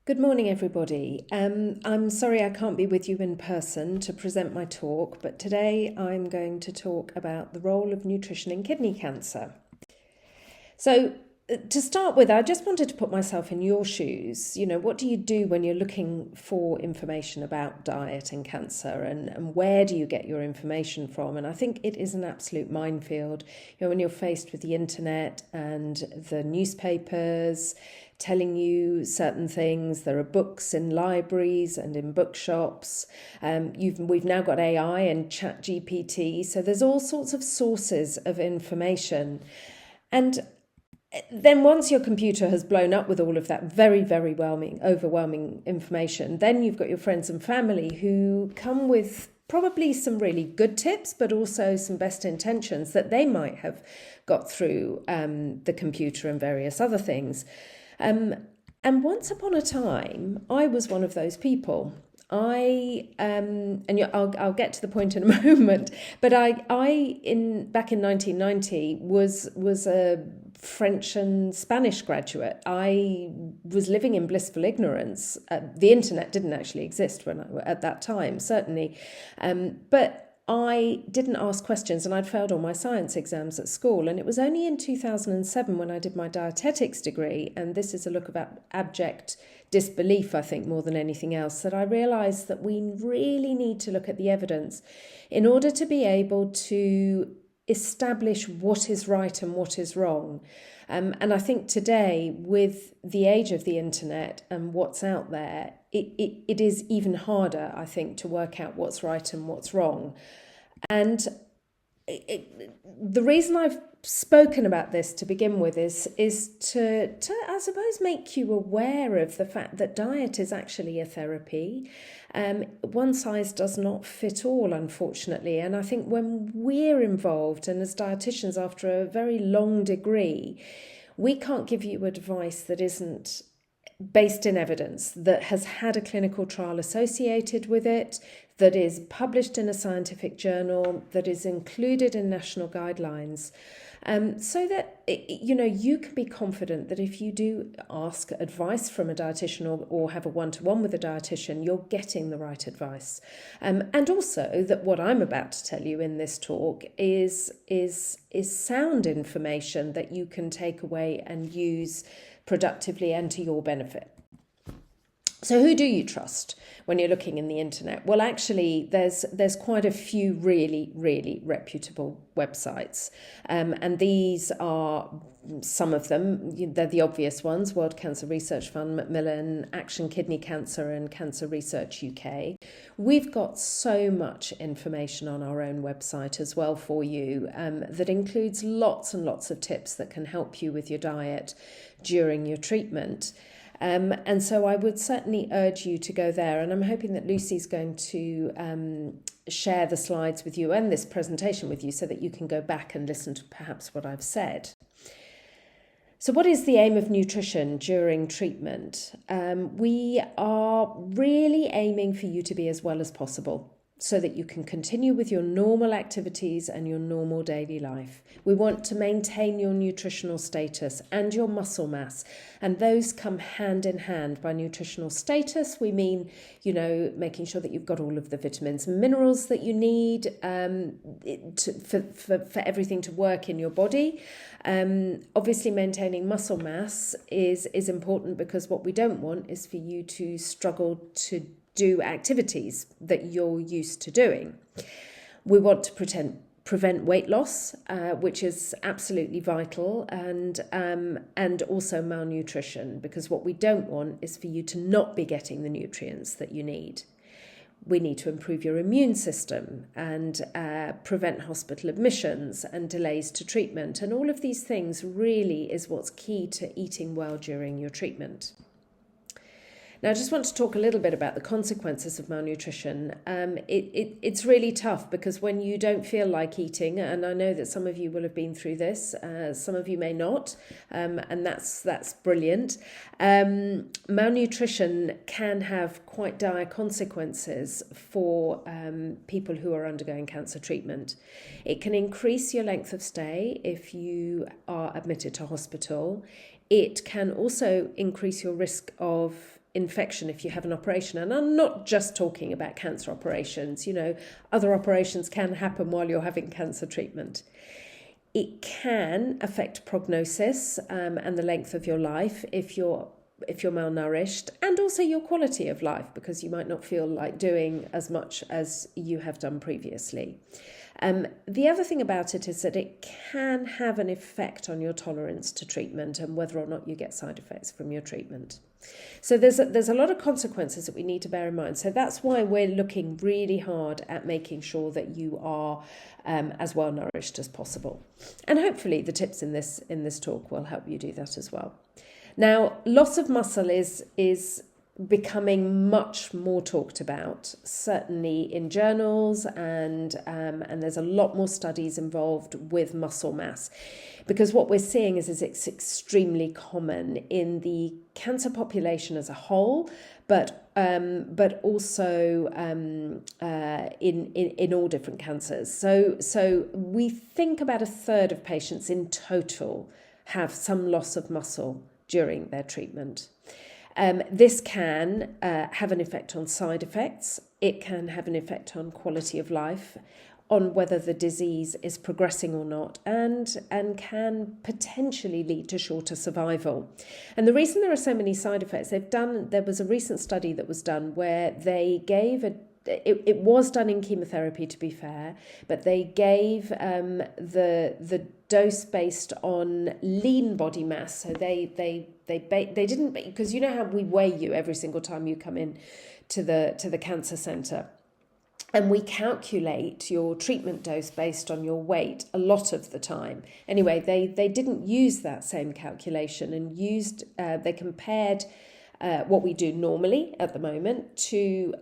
Good morning, everybody. I'm sorry I can't be with you in person to present my talk, but today I'm going to talk about the role of nutrition in kidney cancer. So, to start with, I just wanted to put myself in your shoes. You know, what do you do when you're looking for information about diet and cancer, and where do you get your information from? And I think it is an absolute minefield. You know, when you're faced with the internet and the newspapers telling you certain things, there are books in libraries and in bookshops. We've now got AI and ChatGPT, so there's all sorts of sources of information. And then once your computer has blown up with all of that very, very overwhelming information, then you've got your friends and family who come with probably some really good tips, but also some best intentions that they might have got through the computer and various other things. And once upon a time, I was one of those people. I'll get to the point in a moment, but back in 1990 was a French and Spanish graduate. I was living in blissful ignorance. The internet didn't actually exist at that time, certainly, but I didn't ask questions, and I'd failed all my science exams at school. And it was only in 2007 when I did my dietetics degree, and this is a look about abject disbelief, I think, more than anything else, that I realised that we really need to look at the evidence in order to be able to establish what is right and what is wrong. And I think today, with the age of the internet and what's out there, it is even harder, I think, to work out what's right and what's wrong. And the reason I've spoken about this to begin with is to I suppose make you aware of the fact that diet is actually a therapy. One size does not fit all, unfortunately, and I think when we're involved, and as dietitians after a very long degree, we can't give you advice that isn't based in evidence, that has had a clinical trial associated with it, that is published in a scientific journal, that is included in national guidelines, so that you can be confident that if you do ask advice from a dietitian or have a one-to-one with a dietitian, you're getting the right advice. And also that what I'm about to tell you in this talk is sound information that you can take away and use productively and to your benefit. So who do you trust when you're looking in the internet? Well, actually, there's quite a few really, really reputable websites. And these are some of them. They're the obvious ones: World Cancer Research Fund, Macmillan, Action Kidney Cancer, and Cancer Research UK. We've got so much information on our own website as well for you that includes lots and lots of tips that can help you with your diet during your treatment. And so I would certainly urge you to go there. And I'm hoping that Lucy's going to share the slides with you and this presentation with you so that you can go back and listen to perhaps what I've said. So what is the aim of nutrition during treatment? We are really aiming for you to be as well as possible, so that you can continue with your normal activities and your normal daily life. We want to maintain your nutritional status and your muscle mass, and those come hand in hand. By nutritional status, we mean, making sure that you've got all of the vitamins and minerals that you need for everything to work in your body. Obviously, maintaining muscle mass is important, because what we don't want is for you to struggle to do activities that you're used to doing. We want to prevent weight loss, which is absolutely vital, and also malnutrition, because what we don't want is for you to not be getting the nutrients that you need. We need to improve your immune system and prevent hospital admissions and delays to treatment. And all of these things really is what's key to eating well during your treatment. Now, I just want to talk a little bit about the consequences of malnutrition. It's really tough, because when you don't feel like eating, and I know that some of you will have been through this, some of you may not, and that's brilliant. Malnutrition can have quite dire consequences for people who are undergoing cancer treatment. It can increase your length of stay if you are admitted to hospital. It can also increase your risk of infection if you have an operation. And I'm not just talking about cancer operations. Other operations can happen while you're having cancer treatment. It can affect prognosis and the length of your life if you're malnourished, and also your quality of life, because you might not feel like doing as much as you have done previously. The other thing about it is that it can have an effect on your tolerance to treatment and whether or not you get side effects from your treatment. So there's a lot of consequences that we need to bear in mind. So that's why we're looking really hard at making sure that you are as well nourished as possible. And hopefully the tips in this talk will help you do that as well. Now, loss of muscle is becoming much more talked about, certainly in journals, and there's a lot more studies involved with muscle mass, because what we're seeing is it's extremely common in the cancer population as a whole, but also in all different cancers. So we think about a third of patients in total have some loss of muscle during their treatment. This can have an effect on side effects. It can have an effect on quality of life, on whether the disease is progressing or not, and can potentially lead to shorter survival. And the reason there are so many side effects, there was a recent study that was done where they gave it was done in chemotherapy, to be fair, but they gave the dose based on lean body mass. So they didn't, because you know how we weigh you every single time you come in to the cancer centre, and we calculate your treatment dose based on your weight a lot of the time. Anyway, they didn't use that same calculation and they compared what we do normally at the moment to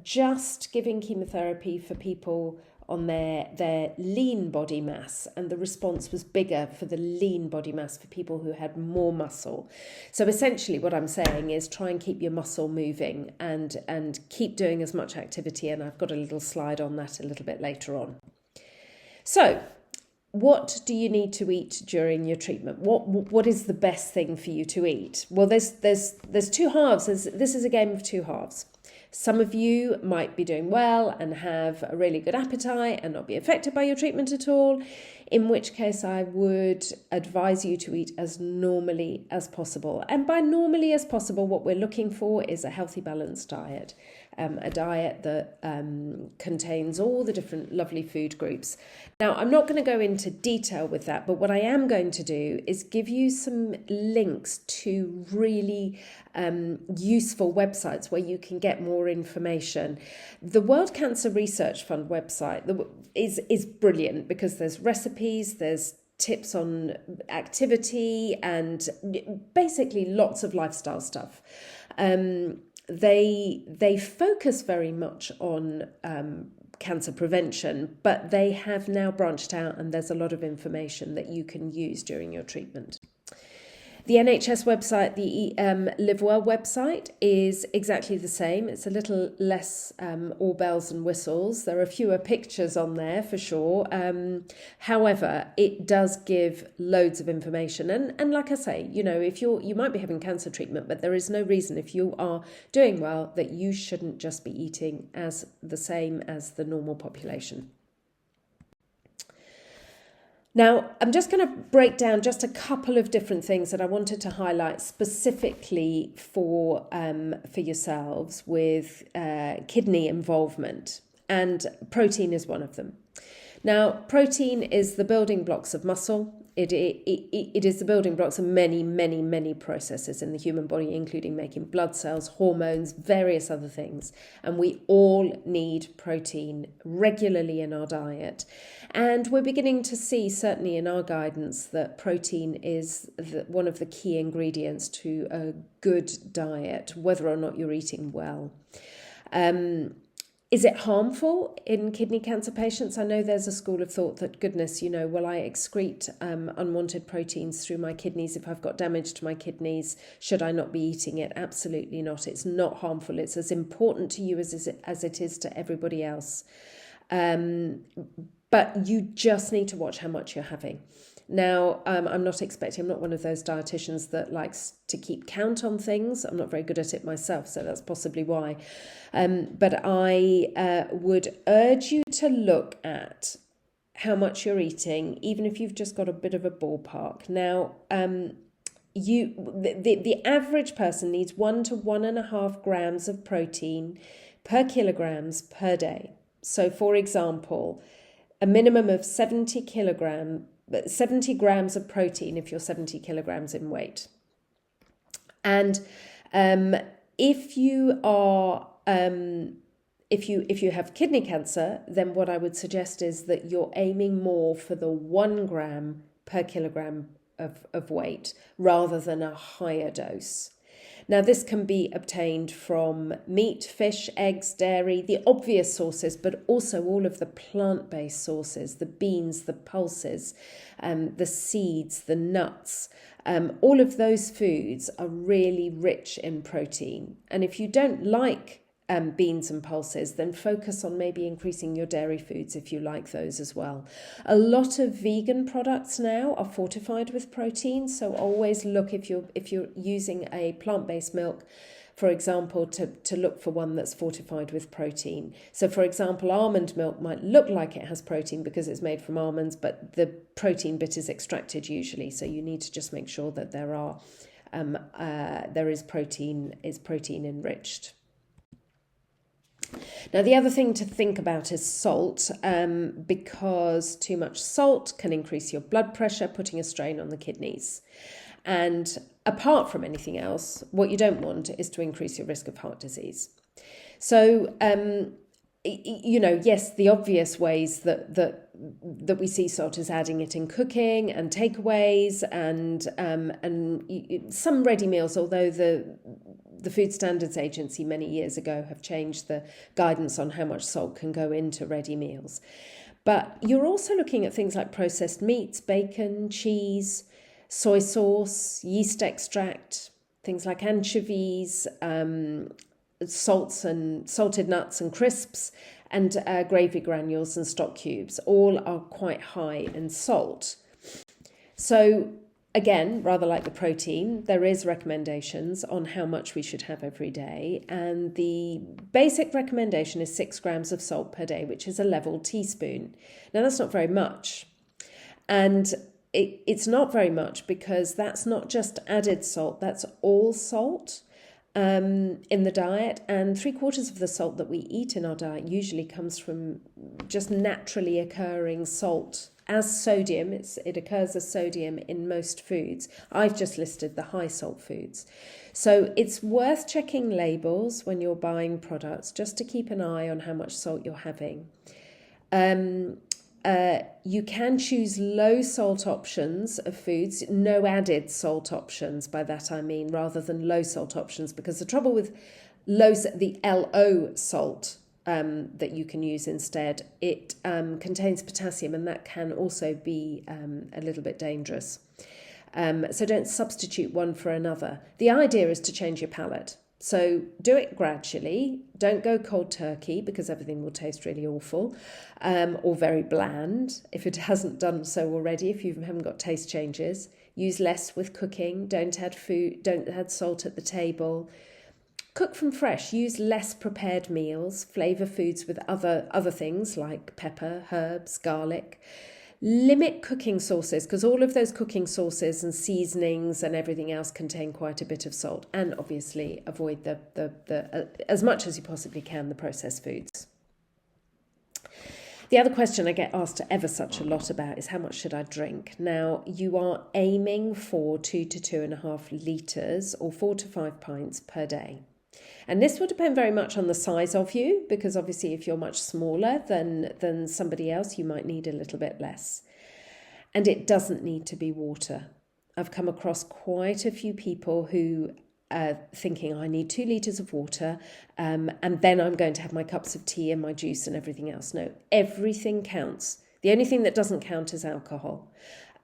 just giving chemotherapy for people on their lean body mass, and the response was bigger for the lean body mass for people who had more muscle. So essentially what I'm saying is try and keep your muscle moving and keep doing as much activity, and I've got a little slide on that a little bit later on. So what do you need to eat during your treatment? What is the best thing for you to eat? Well, there's two halves. This is a game of two halves. Some of you might be doing well and have a really good appetite and not be affected by your treatment at all, in which case I would advise you to eat as normally as possible. And by normally as possible, what we're looking for is a healthy, balanced diet. A diet that contains all the different lovely food groups. Now, I'm not going to go into detail with that, but what I am going to do is give you some links to really useful websites where you can get more information. The World Cancer Research Fund website is brilliant because there's recipes, there's tips on activity, and basically lots of lifestyle stuff. They focus very much on cancer prevention, but they have now branched out, and there's a lot of information that you can use during your treatment. The NHS website, the Live Well website, is exactly the same. It's a little less all bells and whistles. There are fewer pictures on there for sure. However, it does give loads of information. And like I say, if you might be having cancer treatment, but there is no reason, if you are doing well, that you shouldn't just be eating as the same as the normal population. Now, I'm just going to break down just a couple of different things that I wanted to highlight specifically for yourselves with kidney involvement, and protein is one of them. Now, protein is the building blocks of muscle. It is the building blocks of many, many, many processes in the human body, including making blood cells, hormones, various other things. And we all need protein regularly in our diet. And we're beginning to see, certainly in our guidance, that protein is one of the key ingredients to a good diet, whether or not you're eating well. Is it harmful in kidney cancer patients? I know there's a school of thought that, goodness, will I excrete unwanted proteins through my kidneys if I've got damage to my kidneys? Should I not be eating it? Absolutely not. It's not harmful. It's as important to you as it is to everybody else. But you just need to watch how much you're having. Now, I'm not one of those dietitians that likes to keep count on things. I'm not very good at it myself, so that's possibly why. But I would urge you to look at how much you're eating, even if you've just got a bit of a ballpark. Now, the average person needs 1 to 1.5 grams of protein per kilograms per day. So, for example, a minimum of 70 grams of protein if you're 70 kilograms in weight. And if you are if you have kidney cancer, then what I would suggest is that you're aiming more for the 1 gram per kilogram of weight rather than a higher dose. Now, this can be obtained from meat, fish, eggs, dairy, the obvious sources, but also all of the plant-based sources, the beans, the pulses, the seeds, the nuts. All of those foods are really rich in protein. And if you don't like beans and pulses, then focus on maybe increasing your dairy foods if you like those as well. A lot of vegan products now are fortified with protein, so always look if you're using a plant-based milk, for example, to look for one that's fortified with protein. So, for example, almond milk might look like it has protein because it's made from almonds, but the protein bit is extracted usually. So you need to just make sure that there is protein enriched. Now, the other thing to think about is salt, because too much salt can increase your blood pressure, putting a strain on the kidneys. And apart from anything else, what you don't want is to increase your risk of heart disease. So, yes, the obvious ways that we see salt is adding it in cooking and takeaways and some ready meals, although the Food Standards Agency many years ago have changed the guidance on how much salt can go into ready meals. But you're also looking at things like processed meats, bacon, cheese, soy sauce, yeast extract, things like anchovies, salted nuts and crisps, and gravy granules and stock cubes. All are quite high in salt. So again, rather like the protein, there is recommendations on how much we should have every day. And the basic recommendation is 6 grams of salt per day, which is a level teaspoon. Now, that's not very much. And it's not very much because that's not just added salt, that's all salt in the diet. And 3/4 of the salt that we eat in our diet usually comes from just naturally occurring salt. As sodium, it occurs as sodium in most foods. I've just listed the high salt foods. So it's worth checking labels when you're buying products just to keep an eye on how much salt you're having. You can choose low salt options of foods, no added salt options. By that I mean rather than low salt options, because the trouble with the LO salt that you can use instead, it contains potassium, and that can also be a little bit dangerous. So don't substitute one for another. The idea is to change your palate. So do it gradually. Don't go cold turkey because everything will taste really awful, or very bland if it hasn't done so already, if you haven't got taste changes. Use less with cooking. Don't add salt at the table. Cook from fresh. Use less prepared meals. Flavour foods with other things like pepper, herbs, garlic. Limit cooking sauces, because all of those cooking sauces and seasonings and everything else contain quite a bit of salt. And obviously avoid the as much as you possibly can, the processed foods. The other question I get asked ever such a lot about is how much should I drink? Now, you are aiming for 2 to 2.5 litres or 4 to 5 pints per day. And this will depend very much on the size of you, because obviously if you're much smaller than somebody else, you might need a little bit less. And it doesn't need to be water. I've come across quite a few people who are thinking, I need 2 litres of water, and then I'm going to have my cups of tea and my juice and everything else. No, everything counts. The only thing that doesn't count is alcohol.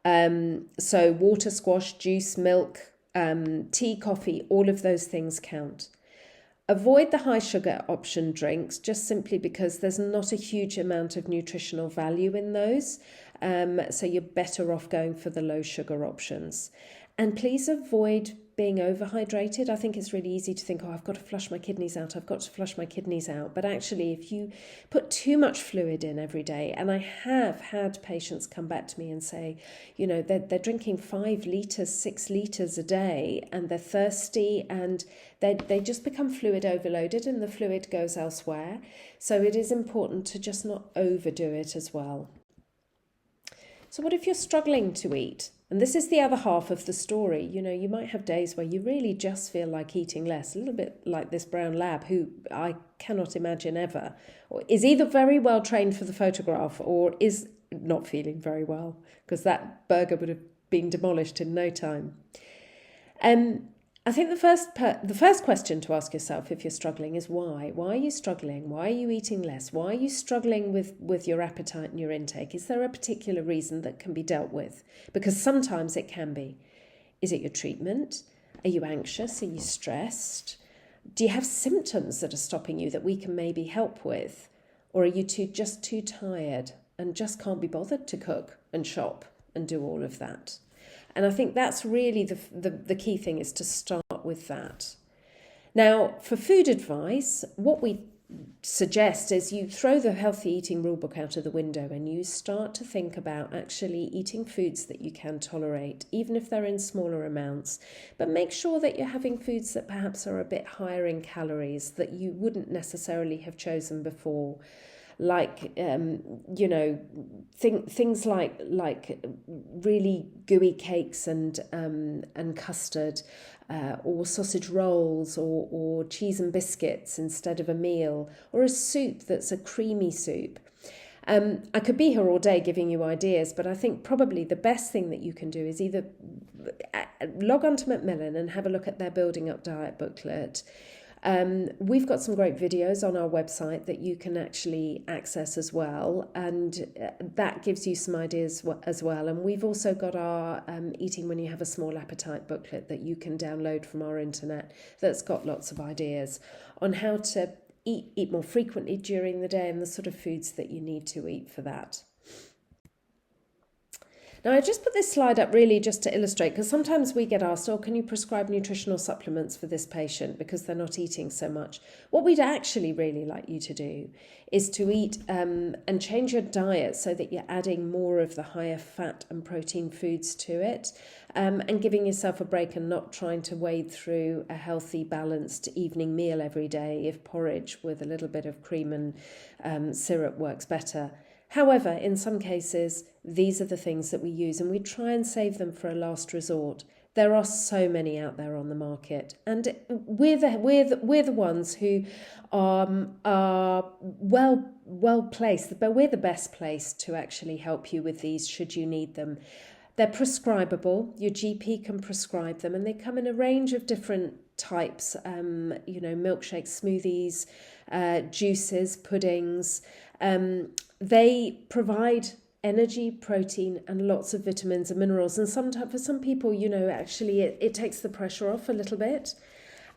So water, squash, juice, milk, tea, coffee, all of those things count. Avoid the high sugar option drinks, just simply because there's not a huge amount of nutritional value in those. So you're better off going for the low sugar options. And please avoid being overhydrated. I think it's really easy to think, oh, I've got to flush my kidneys out. I've got to flush my kidneys out. But actually, if you put too much fluid in every day, and I have had patients come back to me and say, they're drinking 5 litres, 6 litres a day, and they're thirsty, and they just become fluid overloaded, and the fluid goes elsewhere. So it is important to just not overdo it as well. So what if you're struggling to eat? And this is the other half of the story. You might have days where you really just feel like eating less, a little bit like this brown lab, who I cannot imagine ever, or is either very well trained for the photograph or is not feeling very well, because that burger would have been demolished in no time. I think the first question to ask yourself if you're struggling is why. Why are you struggling? Why are you eating less? Why are you struggling with your appetite and your intake? Is there a particular reason that can be dealt with? Because sometimes it can be. Is it your treatment? Are you anxious? Are you stressed? Do you have symptoms that are stopping you that we can maybe help with? Or are you just too tired and just can't be bothered to cook and shop and do all of that? And I think that's really the key thing, is to start with that. Now, for food advice, what we suggest is you throw the healthy eating rulebook out of the window and you start to think about actually eating foods that you can tolerate, even if they're in smaller amounts. But make sure that you're having foods that perhaps are a bit higher in calories that you wouldn't necessarily have chosen before. Like, things like really gooey cakes and custard, or sausage rolls, or cheese and biscuits instead of a meal, or a soup that's a creamy soup. I could be here all day giving you ideas, but I think probably the best thing that you can do is either log on to Macmillan and have a look at their Building Up Diet booklet. We've got some great videos on our website that you can actually access as well, and that gives you some ideas as well. And we've also got our Eating When You Have a Small Appetite booklet that you can download from our internet, that's got lots of ideas on how to eat more frequently during the day and the sort of foods that you need to eat for that. Now, I just put this slide up really just to illustrate, because sometimes we get asked, can you prescribe nutritional supplements for this patient because they're not eating so much? What we'd actually really like you to do is to eat and change your diet so that you're adding more of the higher fat and protein foods to it, and giving yourself a break and not trying to wade through a healthy, balanced evening meal every day if porridge with a little bit of cream and syrup works better. However, in some cases, these are the things that we use, and we try and save them for a last resort. There are so many out there on the market, and we're the ones who are well placed, but we're the best placed to actually help you with these should you need them. They're prescribable. Your GP can prescribe them, and they come in a range of different types. Milkshakes, smoothies, juices, puddings. They provide energy, protein, and lots of vitamins and minerals. And sometimes for some people, actually it takes the pressure off a little bit.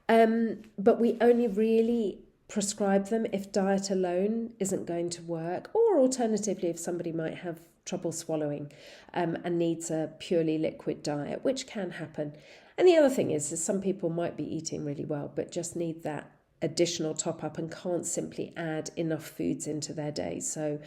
But we only really prescribe them if diet alone isn't going to work, or alternatively, if somebody might have trouble swallowing and needs a purely liquid diet, which can happen. And the other thing is some people might be eating really well, but just need that additional top up and can't simply add enough foods into their day. So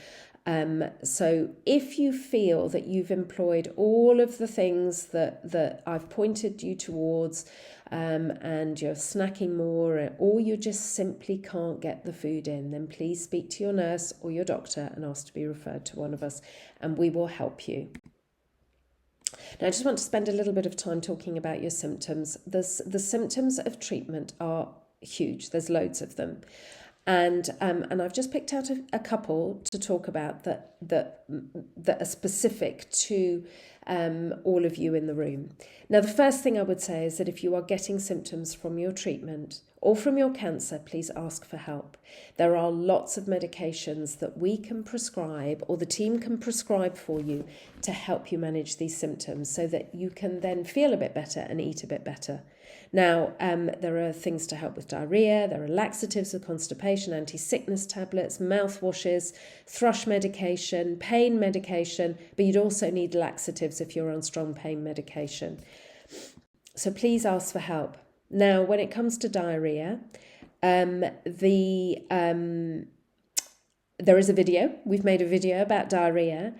if you feel that you've employed all of the things that I've pointed you towards, and you're snacking more, or you just simply can't get the food in, then please speak to your nurse or your doctor and ask to be referred to one of us, and we will help you. Now, I just want to spend a little bit of time talking about your symptoms. The symptoms of treatment are huge. There's loads of them. And I've just picked out a couple to talk about that are specific to all of you in the room. Now, the first thing I would say is that if you are getting symptoms from your treatment or from your cancer, please ask for help. There are lots of medications that we can prescribe, or the team can prescribe for you, to help you manage these symptoms so that you can then feel a bit better and eat a bit better. Now, there are things to help with diarrhea, there are laxatives with constipation, anti-sickness tablets, mouthwashes, thrush medication, pain medication, but you'd also need laxatives if you're on strong pain medication. So please ask for help. Now, when it comes to diarrhea, there is a video. We've made a video about diarrhea.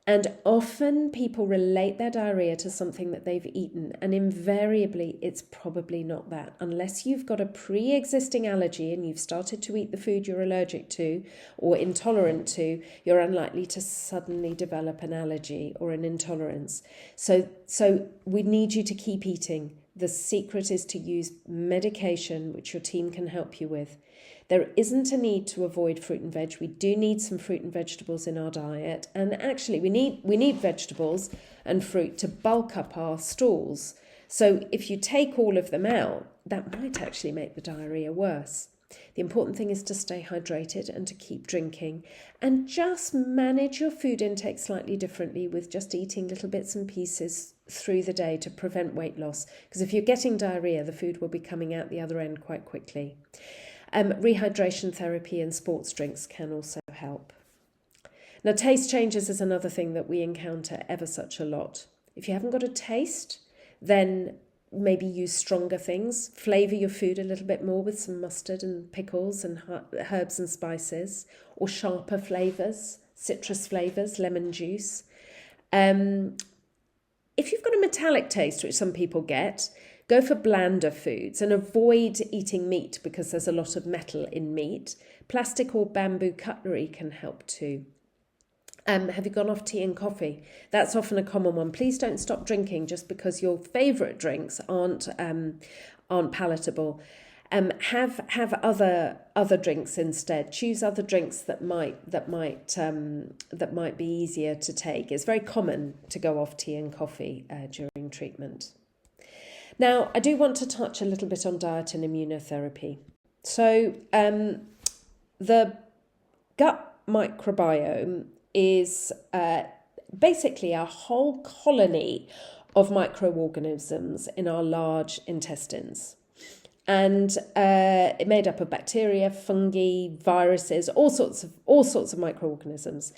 And often people relate their diarrhea to something that they've eaten, and invariably it's probably not that. Unless you've got a pre-existing allergy and you've started to eat the food you're allergic to or intolerant to, you're unlikely to suddenly develop an allergy or an intolerance. So we need you to keep eating. The secret is to use medication, which your team can help you with. There isn't a need to avoid fruit and veg. We do need some fruit and vegetables in our diet. And actually, we need vegetables and fruit to bulk up our stools. So if you take all of them out, that might actually make the diarrhea worse. The important thing is to stay hydrated and to keep drinking. And just manage your food intake slightly differently with just eating little bits and pieces through the day to prevent weight loss. Because if you're getting diarrhea, the food will be coming out the other end quite quickly. Rehydration therapy and sports drinks can also help. Now, taste changes is another thing that we encounter ever such a lot. If you haven't got a taste, then maybe use stronger things. Flavour your food a little bit more with some mustard and pickles and herbs and spices, or sharper flavours, citrus flavours, lemon juice. If you've got a metallic taste, which some people get, go for blander foods and avoid eating meat because there's a lot of metal in meat. Plastic or bamboo cutlery can help too. Have you gone off tea and coffee? That's often a common one. Please don't stop drinking just because your favourite drinks aren't palatable. Have other drinks instead. Choose other drinks that might be easier to take. It's very common to go off tea and coffee during treatment. Now, I do want to touch a little bit on diet and immunotherapy. So the gut microbiome is basically a whole colony of microorganisms in our large intestines. And it's made up of bacteria, fungi, viruses, all sorts of microorganisms.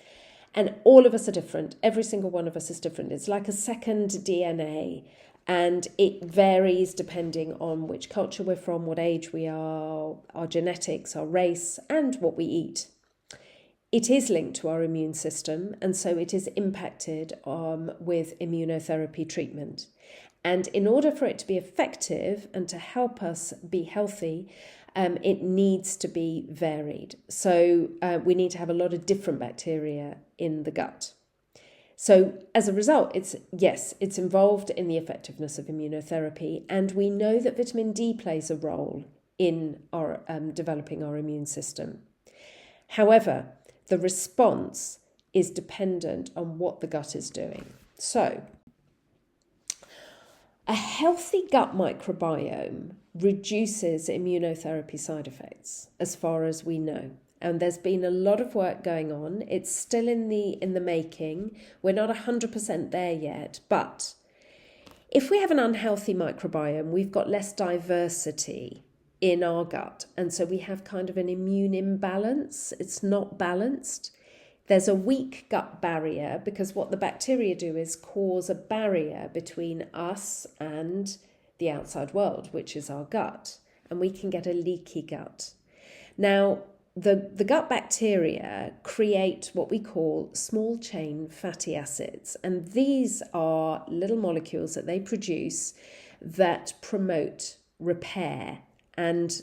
And all of us are different. Every single one of us is different. It's like a second DNA. And it varies depending on which culture we're from, what age we are, our genetics, our race, and what we eat. It is linked to our immune system, and so it is impacted with immunotherapy treatment. And in order for it to be effective and to help us be healthy, it needs to be varied. So we need to have a lot of different bacteria in the gut. So as a result, it's involved in the effectiveness of immunotherapy, and we know that vitamin D plays a role in our developing our immune system. However, the response is dependent on what the gut is doing. So a healthy gut microbiome reduces immunotherapy side effects, as far as we know. And there's been a lot of work going on. It's still in the making. We're not 100% there yet. But if we have an unhealthy microbiome, we've got less diversity in our gut. And so we have kind of an immune imbalance. It's not balanced. There's a weak gut barrier because what the bacteria do is cause a barrier between us and the outside world, which is our gut. And we can get a leaky gut. Now, the gut bacteria create what we call small chain fatty acids. And these are little molecules that they produce that promote repair. And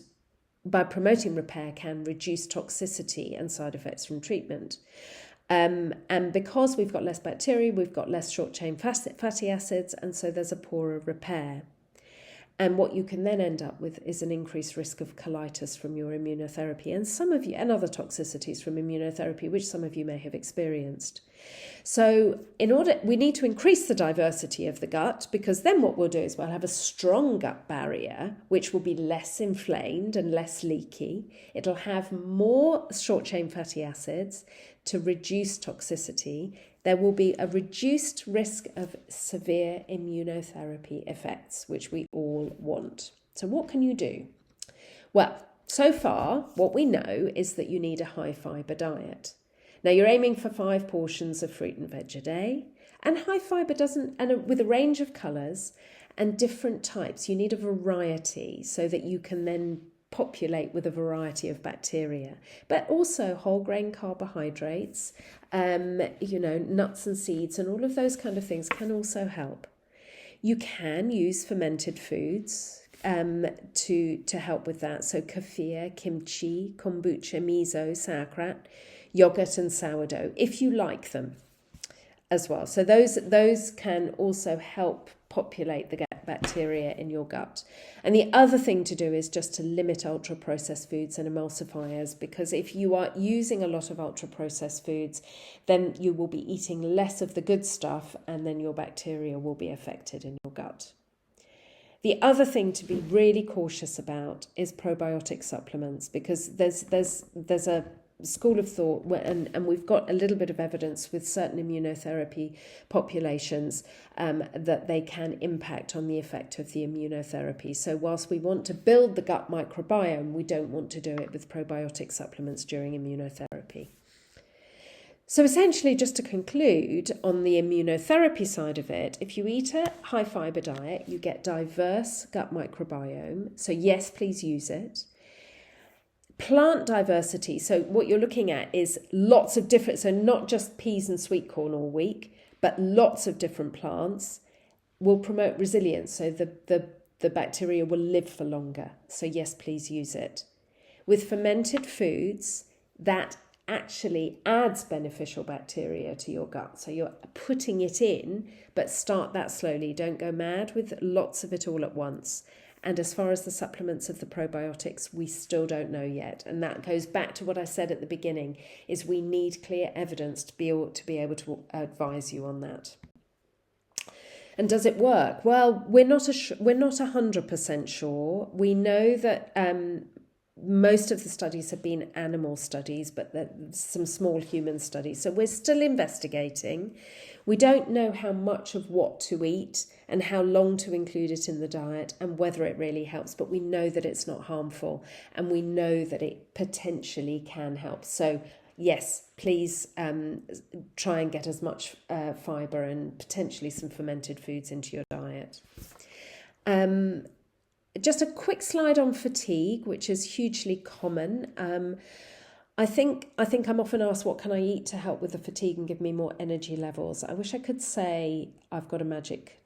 by promoting repair can reduce toxicity and side effects from treatment. And because we've got less bacteria, we've got less short chain fatty acids. And so there's a poorer repair. And what you can then end up with is an increased risk of colitis from your immunotherapy and other toxicities from immunotherapy, which some of you may have experienced. So we need to increase the diversity of the gut, because then what we'll do is we'll have a strong gut barrier, which will be less inflamed and less leaky. It'll have more short chain fatty acids to reduce toxicity. there will be a reduced risk of severe immunotherapy effects, which we all want. So what can you do? Well, so far, what we know is that you need a high fibre diet. Now, you're aiming for 5 portions of fruit and veg a day, and high fibre with a range of colours and different types. You need a variety so that you can then populate with a variety of bacteria, but also whole grain carbohydrates, nuts and seeds and all of those kind of things can also help. You can use fermented foods to help with that. So kefir, kimchi, kombucha, miso, sauerkraut, yogurt and sourdough, if you like them as well. So those can also help populate the bacteria in your gut. And the other thing to do is just to limit ultra-processed foods and emulsifiers, because if you are using a lot of ultra-processed foods, then you will be eating less of the good stuff, and then your bacteria will be affected in your gut. The other thing to be really cautious about is probiotic supplements, because there's a school of thought, and we've got a little bit of evidence with certain immunotherapy populations that they can impact on the effect of the immunotherapy. So whilst we want to build the gut microbiome, we don't want to do it with probiotic supplements during immunotherapy. So essentially, just to conclude, on the immunotherapy side of it, if you eat a high fibre diet, you get diverse gut microbiome. So yes, please use it. Plant diversity, so what you're looking at is lots of different, so not just peas and sweet corn all week, but lots of different plants will promote resilience, so the bacteria will live for longer. So yes, please use it. With fermented foods, that actually adds beneficial bacteria to your gut. So you're putting it in, but start that slowly. Don't go mad with lots of it all at once. And as far as the supplements of the probiotics, we still don't know yet. And that goes back to what I said at the beginning, is we need clear evidence to be able to advise you on that. And does it work? Well, we're not 100% sure. We know that most of the studies have been animal studies, but there's some small human studies. So we're still investigating. We don't know how much of what to eat and how long to include it in the diet and whether it really helps, but we know that it's not harmful and we know that it potentially can help. So yes, please try and get as much fibre and potentially some fermented foods into your diet. Just a quick slide on fatigue, which is hugely common. I think I'm often asked, what can I eat to help with the fatigue and give me more energy levels? I wish I could say I've got a magic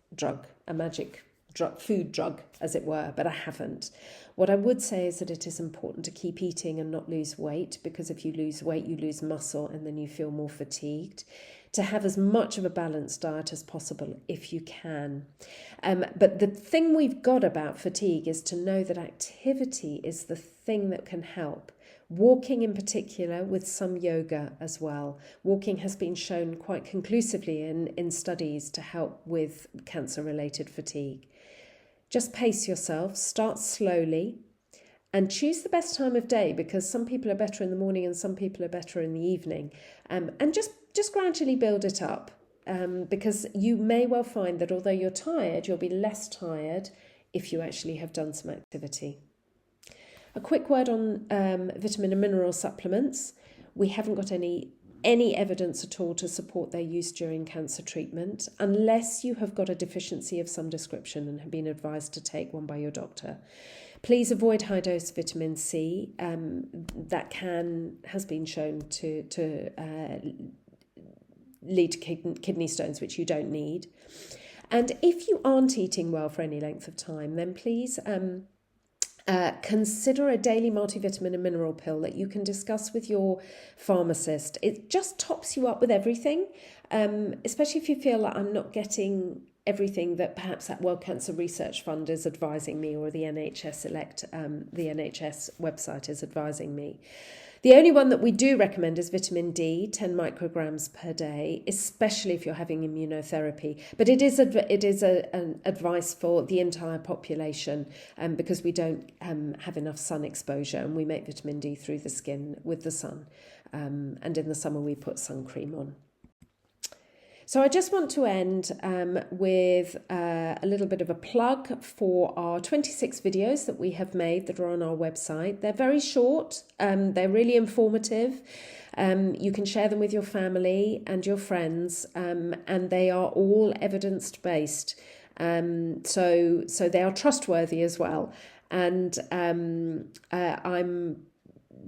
food drug, as it were, but I haven't. What I would say is that it is important to keep eating and not lose weight, because if you lose weight, you lose muscle and then you feel more fatigued. To have as much of a balanced diet as possible if you can. But the thing we've got about fatigue is to know that activity is the thing that can help. Walking in particular, with some yoga as well. Walking has been shown quite conclusively in studies to help with cancer-related fatigue. Just pace yourself, start slowly, and choose the best time of day, because some people are better in the morning and some people are better in the evening. And just gradually build it up, because you may well find that although you're tired, you'll be less tired if you actually have done some activity. A quick word on vitamin and mineral supplements. We haven't got any evidence at all to support their use during cancer treatment, unless you have got a deficiency of some description and have been advised to take one by your doctor. Please avoid high-dose vitamin C. That has been shown to lead to kidney stones, which you don't need. And if you aren't eating well for any length of time, then please consider a daily multivitamin and mineral pill that you can discuss with your pharmacist. It just tops you up with everything, especially if you feel like I'm not getting everything that perhaps that World Cancer Research Fund is advising me, or the NHS the NHS website is advising me. The only one that we do recommend is vitamin D, 10 micrograms per day, especially if you're having immunotherapy. But it is an advice for the entire population, because we don't have enough sun exposure, and we make vitamin D through the skin with the sun. And in the summer we put sun cream on. So I just want to end with a little bit of a plug for our 26 videos that we have made that are on our website. They're very short, they're really informative. You can share them with your family and your friends, and they are all evidence-based. So they are trustworthy as well. And I'm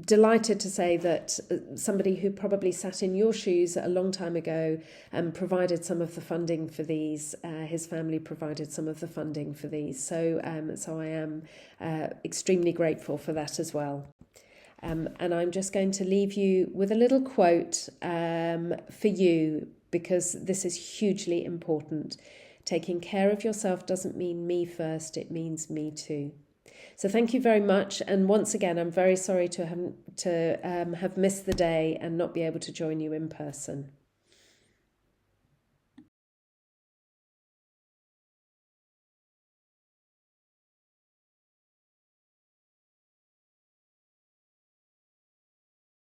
delighted to say that somebody who probably sat in your shoes a long time ago provided some of the funding for these. His family provided some of the funding for these. So I am extremely grateful for that as well. And I'm just going to leave you with a little quote for you, because this is hugely important. Taking care of yourself doesn't mean me first, it means me too. So thank you very much. And once again, I'm very sorry to have missed the day and not be able to join you in person.